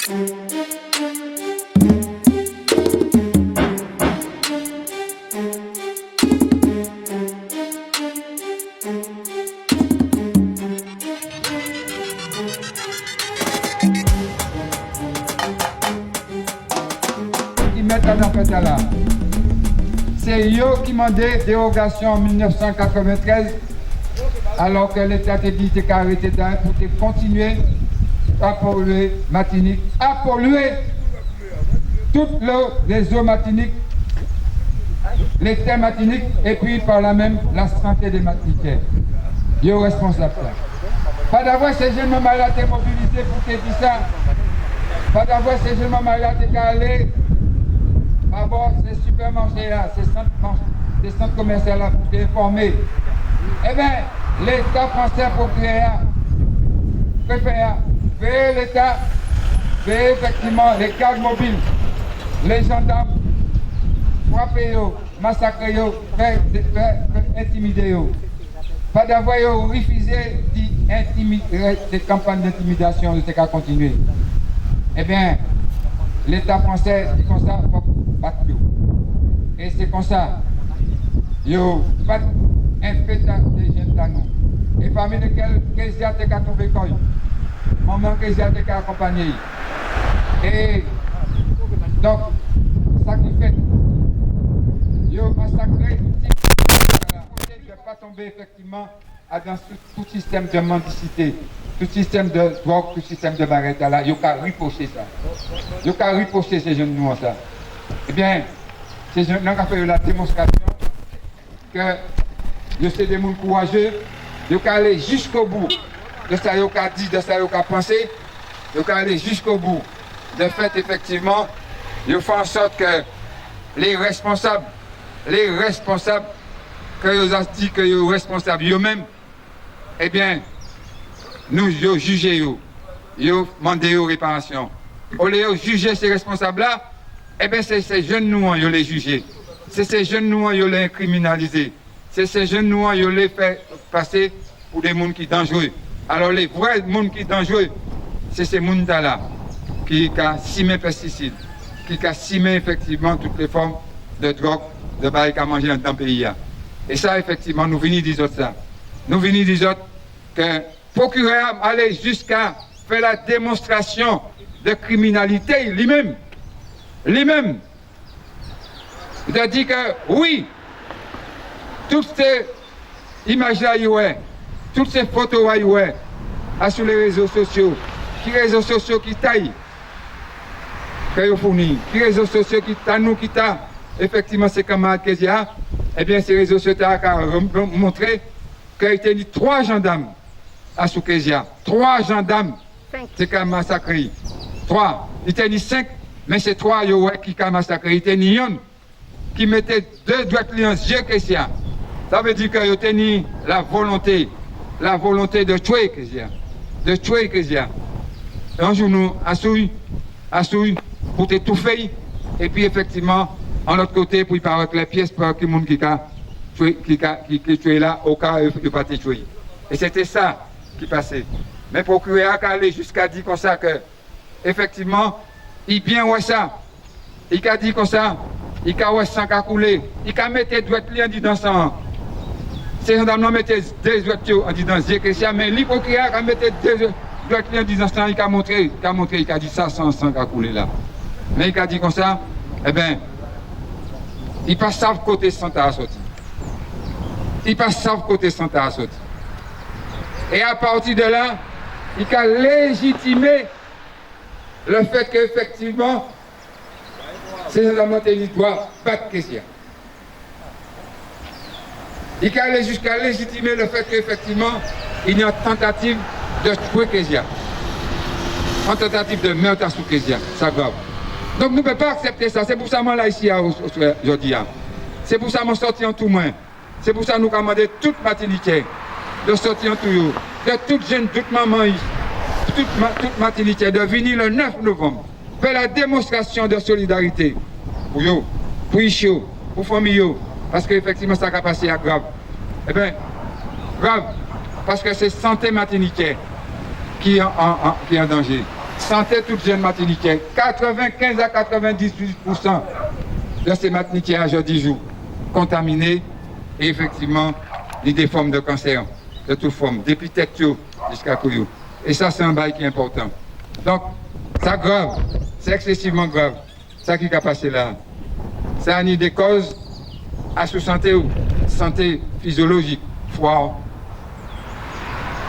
C'est eux qui demandaient dérogation en 1993, alors que l'État a dit qu'il arrêté pour continuer à polluer Martinique, à polluer tout le réseau Martinique, les terres Martinique, et puis par là même la santé des Martiniquais. Ils sont responsables. Pas d'avoir ces jeunes malades mobilisés pour te dire ça. Pas d'avoir ces jeunes malades qui aller. D'abord, ces supermarchés là, ces centres commerciaux là pour t'informer. Eh bien, l'État français pour préfère payer l'État, payer effectivement les cadres mobiles, les gendarmes, frapper, massacrer, faire intimider. Pas d'avoir refusé des campagnes d'intimidation, de ce qu'à continuer. Eh bien, l'État français dit comme ça, et c'est comme ça, yo pas un spectacle des jeunes dans nous. Et parmi lesquels, Kézia te a trouvé quoi? Maman Kézia te a accompagné. Et donc, ça qui fait, yo massacré, je ne vais pas tomber effectivement dans tout système de mendicité, tout système de drogue, tout système de barrette là, yo qu'à ripocher ça. Yo qu'à ripocher ces jeunes nous ça. Eh bien, ces jeunes ont fait la démonstration que je suis des gens courageux, ils ont aller jusqu'au bout de ça qu'ils ont dit, de ça qu'ils ont pensé, ils ont aller jusqu'au bout. De fait, effectivement, ils font en sorte que les responsables que ils ont dit que ils sont responsables eux-mêmes, eh bien, nous ils jugé, ils ont demandé aux réparations. Au lieu de juger ces responsables-là, eh bien, c'est ces jeunes nous qui les jugés. C'est ces jeunes nous qui les criminalisés. C'est ces jeunes nous qui les fait passer pour des gens qui sont dangereux. Alors, les vrais gens qui sont dangereux, c'est ces gens-là qui ont simé pesticides, qui ont simé effectivement toutes les formes de drogue, de barriques à manger dans le pays. Et ça, effectivement, nous venons dire ça. Nous venons dire que le procureur allait jusqu'à faire la démonstration de criminalité lui-même. Lui-même, il a dit que oui, toutes ces images-là, toutes ces photos-là, sur les réseaux sociaux, qui réseaux sociaux qui taillent, que vous fournissez, qui réseaux sociaux qui taillent, qui taillent, effectivement, ces camarades Kézia, eh bien, ces réseaux sociaux ont montré qu'il y a eu 3 gendarmes à Soukézia. 3 gendarmes, c'est qu'à massacrer. 3. Il y a eu 5. Mais c'est 3 qui ont massacré. Il y a une qui mettait 2 doigts en yeux Kézia. Ça veut dire qu'il y a eu la volonté de tuer Kézia. De tuer Kézia. Un jour, nous, assouille, pour t'étouffer. Et puis, effectivement, en l'autre côté, pour y paraître les pièces pour que les gens qui tué là, au cas où ils ne pas tuer. Et c'était ça qui passait. Mais le procureur a allé jusqu'à dire comme ça que, effectivement, il bien ouais ça. Il a dit comme ça, il a ouais sang a coulé. Il a mis des doigts en disant ça. Ces gendarmes mettaient 2 doigts en disant ça, mais le procureur a mis 2 doigts en disant ça, il a montré, il a dit ça sans sang a coulé là. Mais il a dit comme ça, eh bien, il passe ça côté Santa à sortir. Il passe ça côté Santa à sortir. Et à partir de là, il a légitimé le fait qu'effectivement, ces gendarmes doivent battre Kézia. Il a allé jusqu'à légitimer le fait qu'effectivement, il y a une tentative de tuer Kézia. Une tentative de meurtre sous Kézia. C'est grave. Donc nous ne pouvons pas accepter ça. C'est pour ça que je suis là ici aujourd'hui. C'est pour ça que je suis sorti en tout moins. C'est pour ça que nous commandons toute Martiniquais de sortir en tout. De toute jeune, toute maman, toute Martiniquais de venir le 9 novembre faire la démonstration de solidarité pour eux, pour Ichio, pour famille, parce qu'effectivement ça a passé à grave. Eh bien, grave, parce que c'est santé Martiniquais qui est en danger. santé toute jeune Martiniquais. 95 à 98% de ces Martiniquais aujourd'hui jouent contaminés et effectivement, il y a des formes de cancer, de toute forme, depuis Tectio jusqu'à Kouyou. Et ça, c'est un bail qui est important. Donc, ça grave, c'est excessivement grave, ça qui a passé là. Ça a ni des causes à sous-santé ou santé physiologique, foie,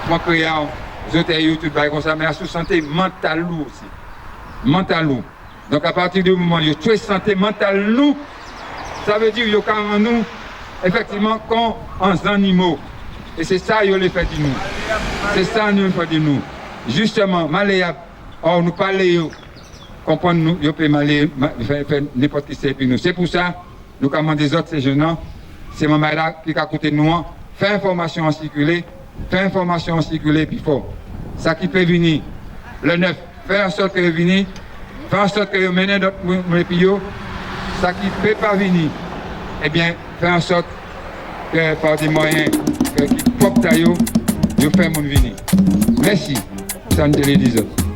pancréas, zotérien, tout bail comme ça, mais à sous-santé mentale aussi. Mental. Donc à partir du moment où il y a santé mentale nous, ça veut dire qu'il y a quand même nous, effectivement, comme en animaux. Et c'est ça qu'il les fait de nous. C'est ça nous fait de nous. Justement, malléable, or nous parlons, comprendre nous, il peut malléable, faire n'importe qui c'est nous. C'est pour ça, nous commandons des autres, ces jeunes, c'est maman là qui a côté nous, fait information en circuler, puis faut. Ça qui peut venir, le 9, faire en sorte que venir, faire en sorte que vous menez notre mépio, ça qui ne peut pas venir, eh bien, faire en sorte que par des moyens qui propres à vous, vous faites mon venir. Merci, ça nous le dit.